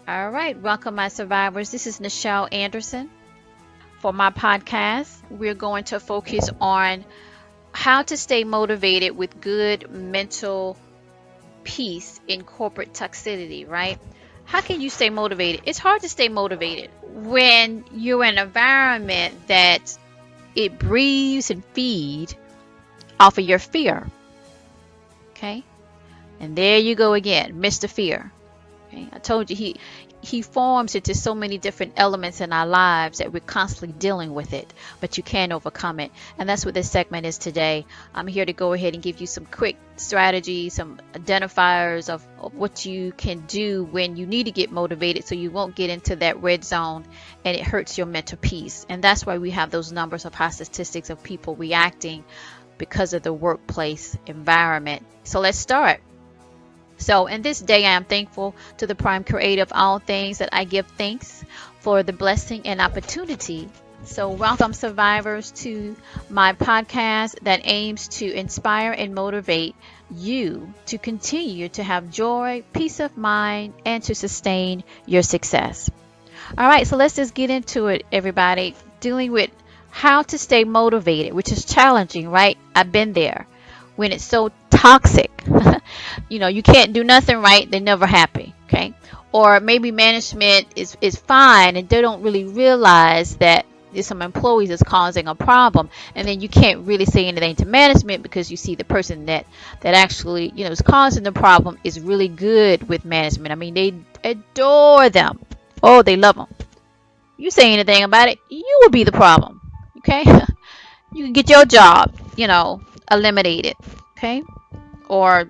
All right, welcome, my survivors. This is Nichel Anderson. For my podcast, we're going to focus on how to stay motivated with good mental peace in corporate toxicity, right? How can you stay motivated? It's hard to stay motivated when you're in an environment that it breathes and feeds off of your fear. Okay? And there you go again, Mr. Fear. Okay? I told you he forms into so many different elements in our lives that we're constantly dealing with it, but you can overcome it. And that's what this segment is today. I'm here to go ahead and give you some quick strategies, some identifiers of what you can do when you need to get motivated so you won't get into that red zone and it hurts your mental peace. And that's why we have those numbers of high statistics of people reacting because of the workplace environment. So let's start. So in this day, I am thankful to the prime creator of all things that I give thanks for the blessing and opportunity. So welcome, survivors, to my podcast that aims to inspire and motivate you to continue to have joy, peace of mind, and to sustain your success. All right, so let's just get into it, everybody. Dealing with how to stay motivated, which is challenging, right? I've been there. When it's so toxic, you can't do nothing right, they're never happy, okay? Or maybe management is fine and they don't really realize that there's some employees that's causing a problem, and then you can't really say anything to management because you see the person that actually is causing the problem is really good with management. I mean, they adore them. Oh, they love them. You say anything about it, you will be the problem, okay? You can get your job eliminated, okay, or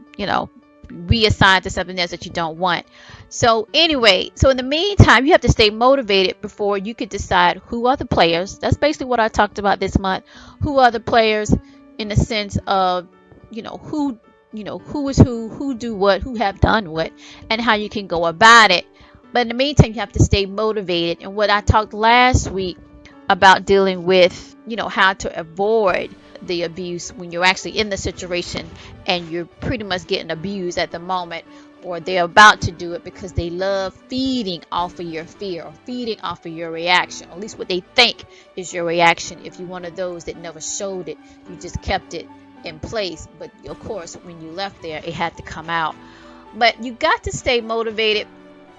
reassigned to something else that you don't want. So anyway, so in the meantime, you have to stay motivated before you could decide who are the players. That's basically what I talked about this month. Who are the players in the sense of who is who do what, who have done what, and how you can go about it. But in the meantime, you have to stay motivated. And what I talked last week about dealing with how to avoid the abuse when you're actually in the situation and you're pretty much getting abused at the moment, or they're about to do it because they love feeding off of your fear or feeding off of your reaction, or at least what they think is your reaction. If you're one of those that never showed it, you just kept it in place, but of course when you left there it had to come out. But you got to stay motivated.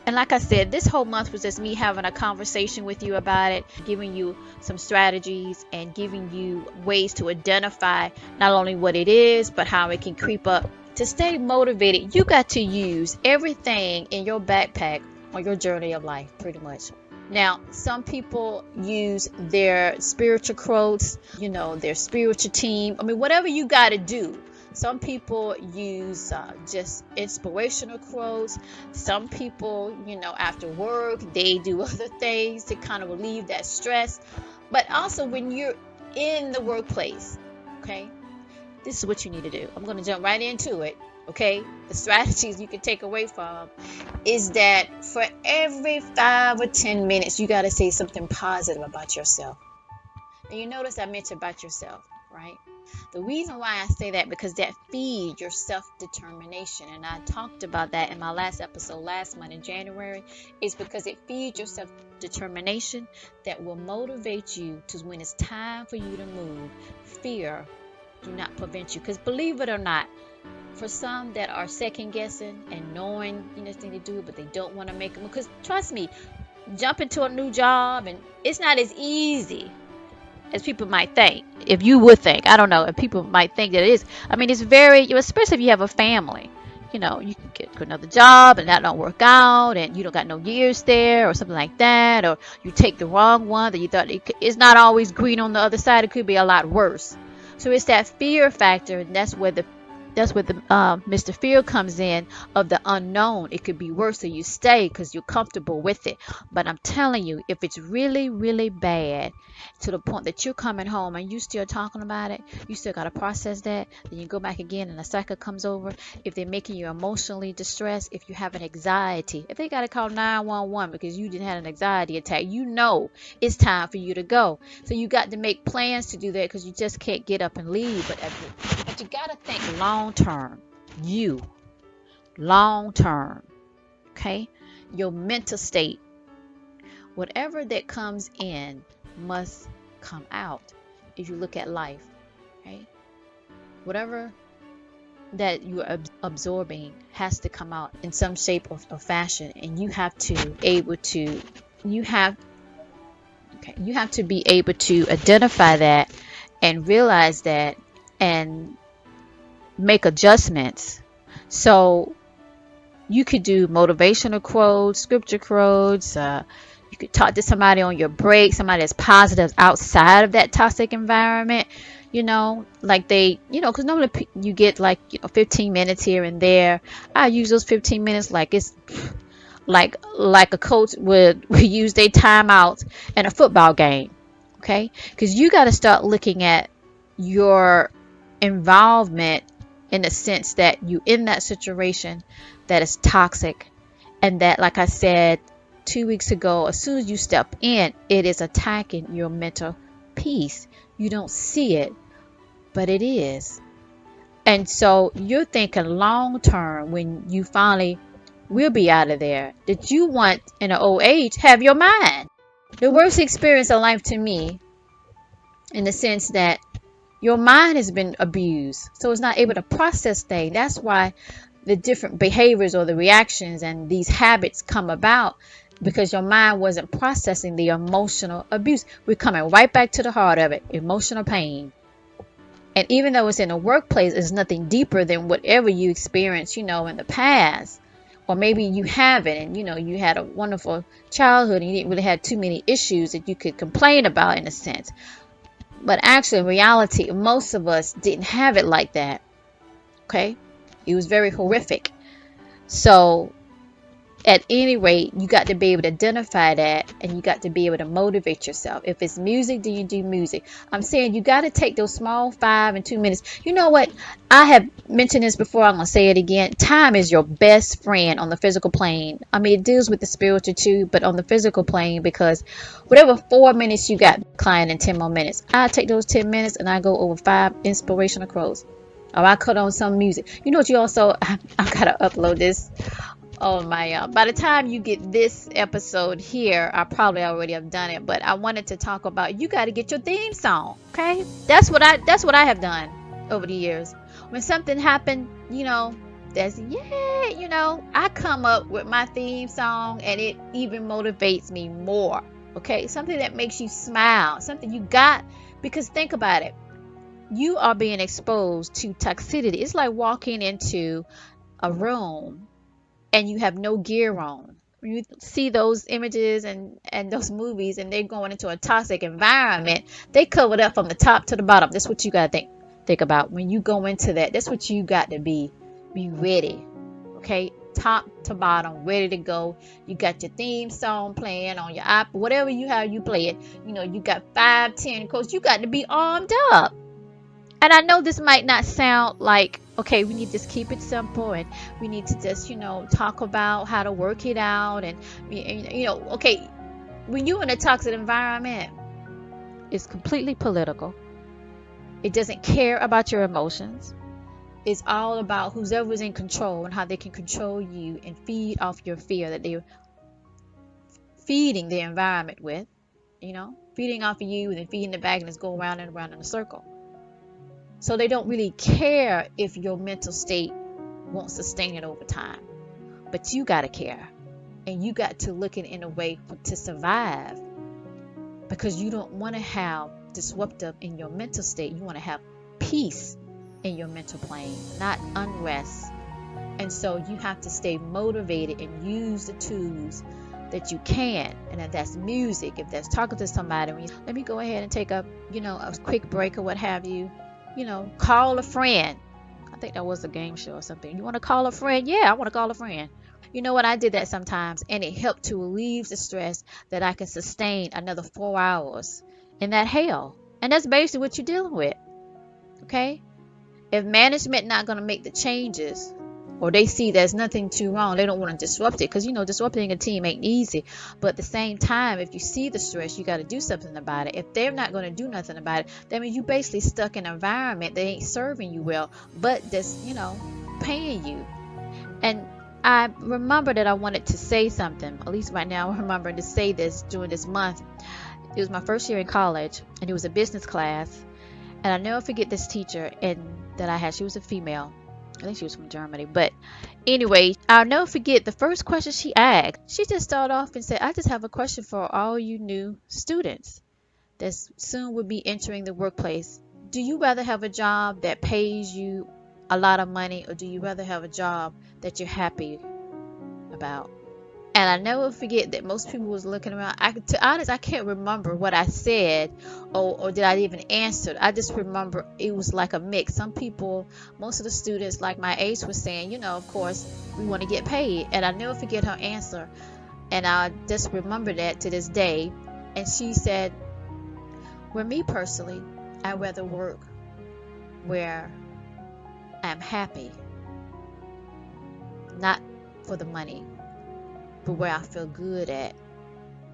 And like I said, this whole month was just me having a conversation with you about it, giving you some strategies and giving you ways to identify not only what it is, but how it can creep up. To stay motivated, you got to use everything in your backpack on your journey of life, pretty much. Now, some people use their spiritual quotes, their spiritual team. I mean, whatever you got to do. Some people use just inspirational quotes. Some people, after work, they do other things to kind of relieve that stress. But also when you're in the workplace, okay, this is what you need to do. I'm going to jump right into it, okay? The strategies you can take away from is that for every 5 or 10 minutes, you got to say something positive about yourself. And you notice I mentioned about yourself, right? The reason why I say that, because that feeds your self-determination, and I talked about that in my last episode last month in January, is because it feeds your self-determination that will motivate you to, when it's time for you to move, fear do not prevent you. Because believe it or not, for some that are second guessing and knowing they need to do it, but they don't want to make them, because trust me, jump into a new job and it's not as easy as people might think. If you would think, I don't know, if people might think that it is. I mean, it's very, especially if you have a family, you can get another job and that don't work out, and you don't got no years there or something like that, or you take the wrong one that you thought it's not always green on the other side. It could be a lot worse. So it's that fear factor, and that's where the Mr. Fear comes in, of the unknown. It could be worse, so you stay because you're comfortable with it. But I'm telling you, if it's really, really bad to the point that you're coming home and you still talking about it, you still got to process that. Then you go back again and the cycle comes over. If they're making you emotionally distressed, if you have an anxiety, if they got to call 911 because you didn't have an anxiety attack, it's time for you to go. So you got to make plans to do that, because you just can't get up and leave. But you got to think long term. Long term. Okay? your mental state. Whatever that comes in must come out. If you look at life, right? Whatever that you're absorbing has to come out in some shape or fashion, and you have to be able to identify that and realize that and make adjustments. So you could do motivational quotes, scripture quotes. You could talk to somebody on your break, somebody that's positive outside of that toxic environment. Like because normally you get 15 minutes here and there. I use those 15 minutes like it's like a coach would use their timeouts in a football game. Okay, because you got to start looking at your involvement in the sense that you in that situation that is toxic, and that, like I said 2 weeks ago, as soon as you step in, it is attacking your mental peace. You don't see it, but it is. And so you're thinking long term when you finally will be out of there, that you want in an old age have your mind. The worst experience of life to me, in the sense that your mind has been abused, so it's not able to process things. That's why the different behaviors or the reactions and these habits come about, because your mind wasn't processing the emotional abuse. We're coming right back to the heart of it, emotional pain. And even though it's in the workplace, it's nothing deeper than whatever you experienced, in the past. Or maybe you haven't, and you had a wonderful childhood and you didn't really have too many issues that you could complain about, in a sense. But actually, in reality, most of us didn't have it like that. Okay? It was very horrific. So, at any rate, you got to be able to identify that, and you got to be able to motivate yourself. If it's music, then you do music. I'm saying you got to take those small 5 and 2 minutes. You know what? I have mentioned this before. I'm going to say it again. Time is your best friend on the physical plane. I mean, it deals with the spiritual too, but on the physical plane, because whatever 4 minutes you got declined in 10 more minutes, I take those 10 minutes and I go over 5 inspirational quotes. Or I cut on some music. You know what? You also, I got to upload this. Oh my! By the time you get this episode here, I probably already have done it. But I wanted to talk about, you got to get your theme song. Okay, that's what I have done over the years. When something happened, that's I come up with my theme song, and it even motivates me more. Okay, something that makes you smile, something you got, because think about it. You are being exposed to toxicity. It's like walking into a room and you have no gear on. When you see those images and those movies, and they're going into a toxic environment, they cover it up from the top to the bottom. That's what you got to think about when you go into that. That's what you got to be ready. Okay, top to bottom, ready to go. You got your theme song playing on your app, whatever how you play it. You got 5, 10 quotes. You got to be armed up. And I know this might not sound like, okay, we need to just keep it simple, and we need to just, talk about how to work it out. And, okay, when you're in a toxic environment, it's completely political. It doesn't care about your emotions. It's all about whoever's in control and how they can control you and feed off your fear that they're feeding the environment with, feeding off of you and then feeding the back, and it's go around and around in a circle. So they don't really care if your mental state won't sustain it over time. But you got to care. And you got to look in a way to survive. Because you don't want to have disruptive in your mental state. You want to have peace in your mental plane, not unrest. And so you have to stay motivated and use the tools that you can. And if that's music, if that's talking to somebody, let me go ahead and take a quick break or what have you. Call a friend. I think that was a game show or something. You want to call a friend? Yeah, I want to call a friend. You know what? I did that sometimes, and it helped to relieve the stress that I can sustain another 4 hours in that hell. And that's basically what you're dealing with. Okay? If management not going to make the changes, or they see there's nothing too wrong, they don't want to disrupt it, because disrupting a team ain't easy. But at the same time, if you see the stress, you got to do something about it. If they're not going to do nothing about it, that means you basically stuck in an environment that ain't serving you well, but that's paying you. And I remember that I wanted to say something. At least right now, I'm remembering to say this during this month. It was my first year in college, and it was a business class. And I never forget this teacher and that I had. She was a female. I think she was from Germany. But anyway, I'll never forget the first question she asked. She just started off and said, I just have a question for all you new students that soon will be entering the workplace. Do you rather have a job that pays you a lot of money, or do you rather have a job that you're happy about? And I never forget that most people was looking around. To be honest, I can't remember what I said, or did I even answer. I just remember it was like a mix. Some people, most of the students like my age, were saying, of course, we want to get paid. And I never forget her answer. And I just remember that to this day. And she said, well, me personally, I'd rather work where I'm happy, not for the money, but where I feel good at.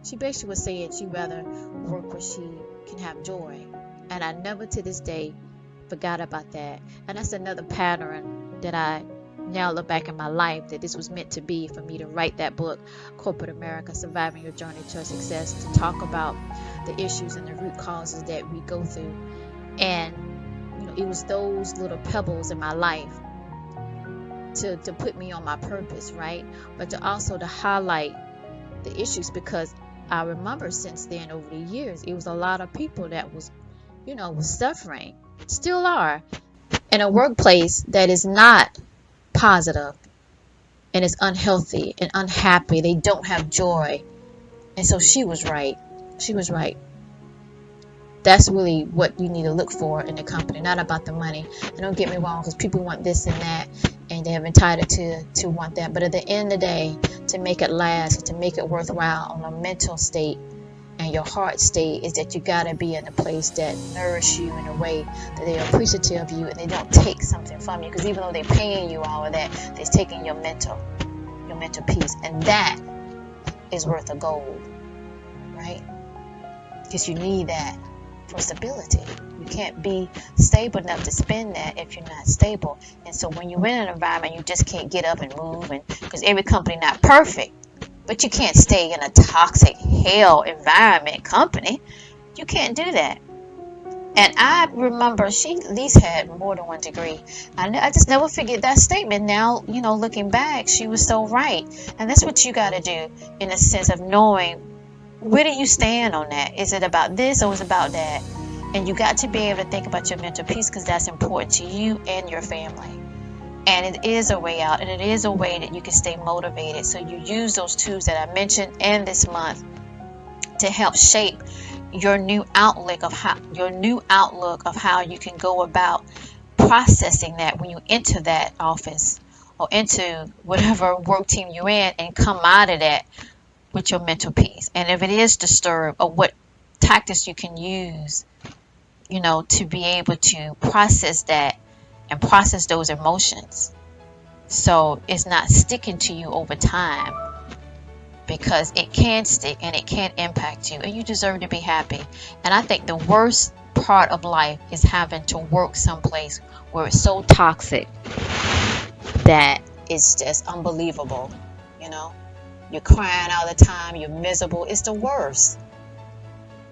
She basically was saying she'd rather work where she can have joy. And I never to this day forgot about that. And that's another pattern that I now look back in my life, that this was meant to be for me to write that book, Corporate America, Surviving Your Journey to Success, to talk about the issues and the root causes that we go through. And it was those little pebbles in my life to put me on my purpose, right? But to also to highlight the issues, because I remember since then, over the years, it was a lot of people that was suffering, still are, in a workplace that is not positive and is unhealthy and unhappy. They don't have joy. And so she was right. That's really what you need to look for in a company, not about the money. And don't get me wrong, because people want this and that, and they have entitled to want that. But at the end of the day, to make it last, to make it worthwhile on a mental state and your heart state, is that you got to be in a place that nourish you in a way that they're appreciative of you and they don't take something from you. Because even though they're paying you all of that, they're taking your mental peace. And that is worth a gold, right? Because you need that for stability. You can't be stable enough to spend that if you're not stable. And so when you're in an environment, you just can't get up and move, and because every company not perfect, but you can't stay in a toxic hell environment company. You can't do that. And I remember she at least had more than one degree. I just never forget that statement. Now, looking back, she was so right. And that's what you got to do, in a sense of knowing, where do you stand on that? Is it about this or is it about that? And you got to be able to think about your mental peace, because that's important to you and your family. And it is a way out, and it is a way that you can stay motivated. So you use those tools that I mentioned in this month to help shape your new outlook of how you can go about processing that when you enter that office or into whatever work team you're in, and come out of that with your mental peace. And if it is disturbed, or what tactics you can use, to be able to process that and process those emotions, so it's not sticking to you over time, because it can stick and it can impact you, and you deserve to be happy. And I think the worst part of life is having to work someplace where it's so toxic that it's just unbelievable. You're crying all the time, you're miserable. It's the worst.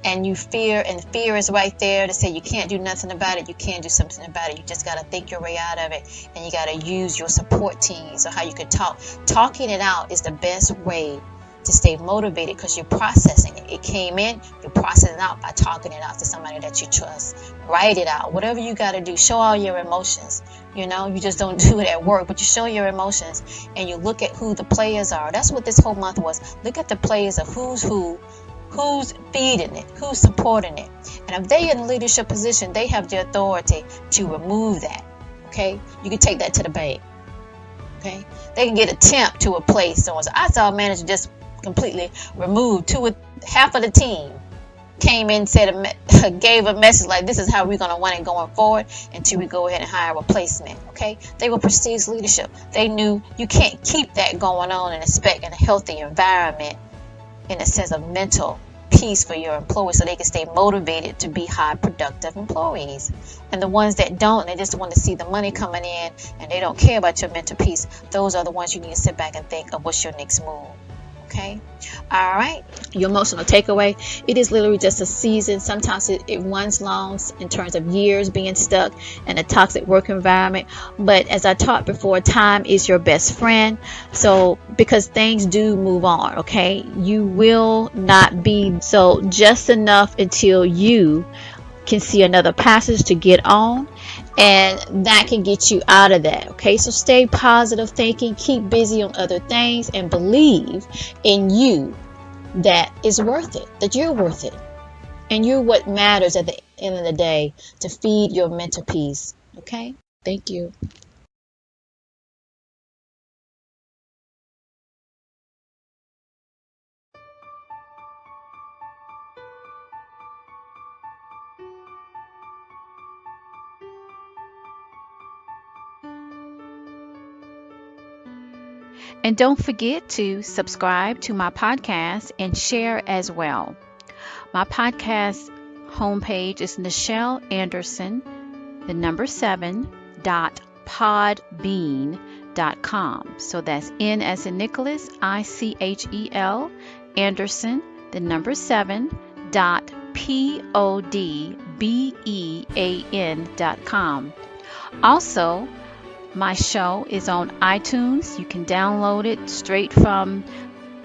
And you fear, and fear is right there to say you can't do nothing about it. You can't do something about it. You just got to think your way out of it. And you got to use your support teams, or how you can talk. Talking it out is the best way to stay motivated, because you're processing it. It came in, you process it out by talking it out to somebody that you trust. Write it out. Whatever you got to do, show all your emotions. You just don't do it at work, but you show your emotions, and you look at who the players are. That's what this whole month was. Look at the players of who's who, who's feeding it, who's supporting it. And if they're in a leadership position, they have the authority to remove that. Okay? You can take that to the bank. Okay? They can get a temp to a place. So I saw a manager just completely removed half of the team. Came in, gave a message like, this is how we're going to run it going forward until we go ahead and hire a replacement. Okay? They were prestige leadership. They knew you can't keep that going on and expect in a healthy environment, in a sense of mental peace for your employees so they can stay motivated to be high productive employees. And the ones that don't, they just want to see the money coming in and they don't care about your mental peace, those are the ones you need to sit back and think of what's your next move. Okay. All right. Your emotional takeaway. It is literally just a season. Sometimes it runs long in terms of years being stuck in a toxic work environment. But as I taught before, time is your best friend. So because things do move on, okay, you will not be so just enough until you can see another passage to get on, and that can get you out of that. Okay, so stay positive thinking, keep busy on other things, and believe in you that is worth it, that you're worth it, and you're what matters at the end of the day to feed your mental peace. Okay, thank you. And don't forget to subscribe to my podcast and share as well. My podcast homepage is Nichel Anderson, the number 7.podbean.com. So that's N as in Nicholas, Ichel, Anderson, the number 7.podbean.com. Also, my show is on iTunes. You can download it straight from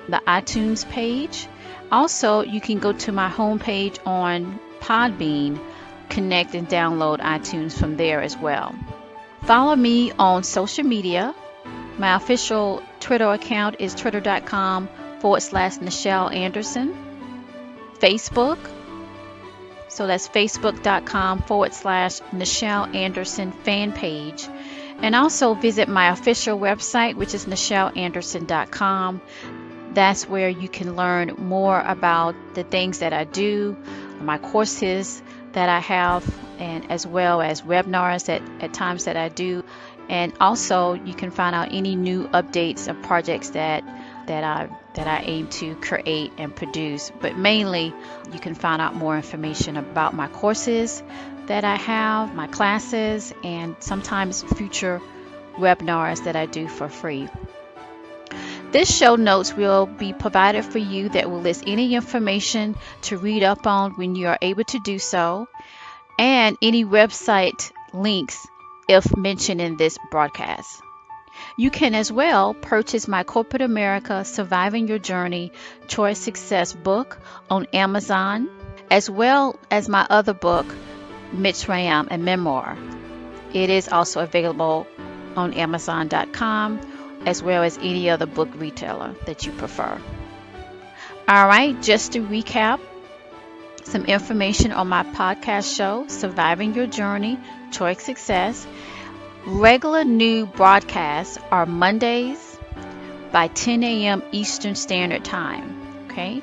the iTunes page. Also, you can go to my homepage on Podbean, connect and download iTunes from there as well. Follow me on social media. My official Twitter account is twitter.com/Nichel Anderson. Facebook. So that's facebook.com/Nichel Anderson fan page. And also visit my official website, which is nichelanderson.com. That's where you can learn more about the things that I do, my courses that I have, and as well as webinars at times that I do. And also you can find out any new updates of projects that I aim to create and produce. But mainly you can find out more information about my courses that I have, my classes, and sometimes future webinars that I do for free. This show notes will be provided for you that will list any information to read up on when you are able to do so, and any website links if mentioned in this broadcast. You can as well purchase my Corporate America Surviving Your Journey Choice Success book on Amazon, as well as my other book, Mitzrayim, a memoir. It is also available on Amazon.com, as well as any other book retailer that you prefer. All right, just to recap some information on my podcast show, Surviving Your Journey, Choice Success. Regular new broadcasts are Mondays by 10 a.m. Eastern Standard Time. Okay.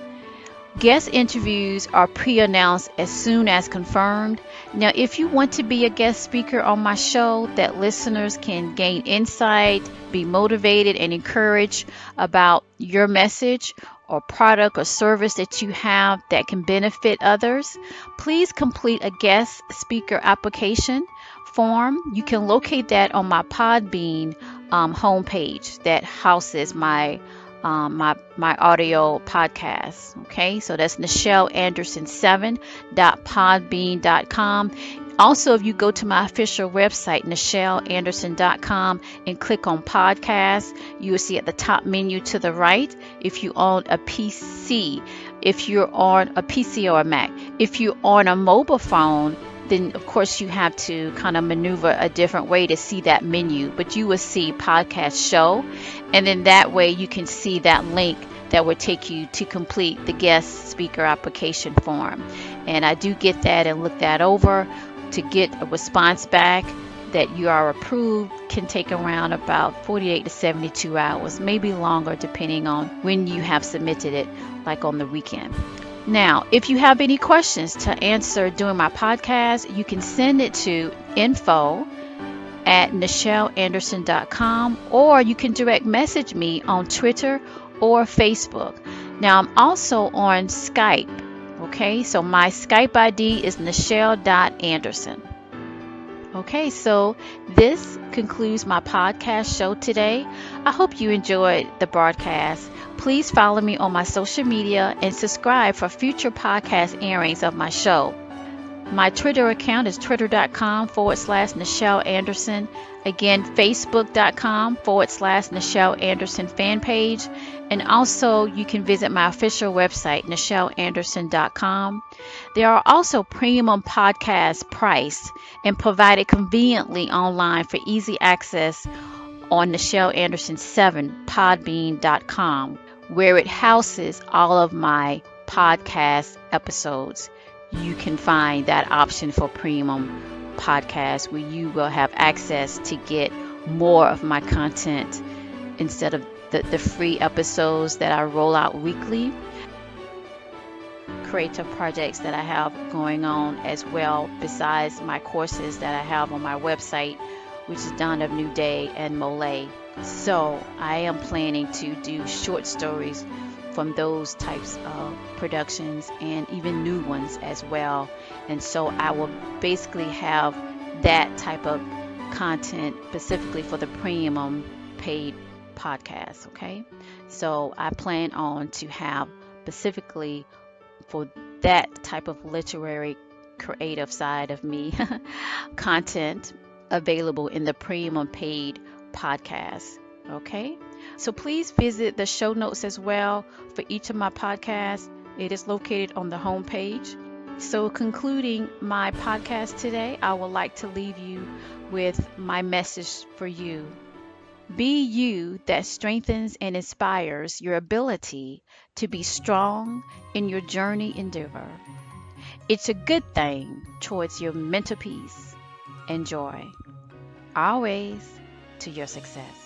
Guest interviews are pre-announced as soon as confirmed. Now, if you want to be a guest speaker on my show that listeners can gain insight, be motivated, and encouraged about your message or product or service that you have that can benefit others, please complete a guest speaker application form. You can locate that on my Podbean homepage that houses my audio podcast. Okay, so that's nichelanderson7.podbean.com. Also, if you go to my official website, nichelanderson.com, and click on podcast, you will see at the top menu to the right, if you own a PC, if you're on a PC or a Mac. If you're on a mobile phone, then of course you have to kind of maneuver a different way to see that menu, but you will see podcast show, and then that way you can see that link that will take you to complete the guest speaker application form. And I do get that and look that over. To get a response back that you are approved can take around about 48 to 72 hours, maybe longer depending on when you have submitted it, like on the weekend. Now, if you have any questions to answer during my podcast, you can send it to info@nichelanderson.com, or you can direct message me on Twitter or Facebook. Now, I'm also on Skype Okay, so my Skype ID is Nichel.Anderson. Okay, so this concludes my podcast show today. I hope you enjoyed the broadcast. Please follow me on my social media and subscribe for future podcast airings of my show. My Twitter account is twitter.com/Nichel Anderson. Again, facebook.com/Nichel Anderson fan page. And also, you can visit my official website, nichelanderson.com. There are also premium podcasts priced and provided conveniently online for easy access on Nichel Anderson 7 podbean.com, where it houses all of my podcast episodes. You can find that option for premium podcasts where you will have access to get more of my content instead of the free episodes that I roll out weekly. Creative projects that I have going on as well, besides my courses that I have on my website, which is Dawn of New Day and Mole. So I am planning to do short stories from those types of productions and even new ones as well. And so I will basically have that type of content specifically for the premium paid podcast. Okay, so I plan on to have specifically for that type of literary creative side of me content available in the premium paid podcast. Okay, so please visit the show notes as well for each of my podcasts. It is located on the home page. So concluding my podcast today, I would like to leave you with my message for you. Be you that strengthens and inspires your ability to be strong in your journey endeavor. It's a good thing towards your mental peace and joy, always to your success.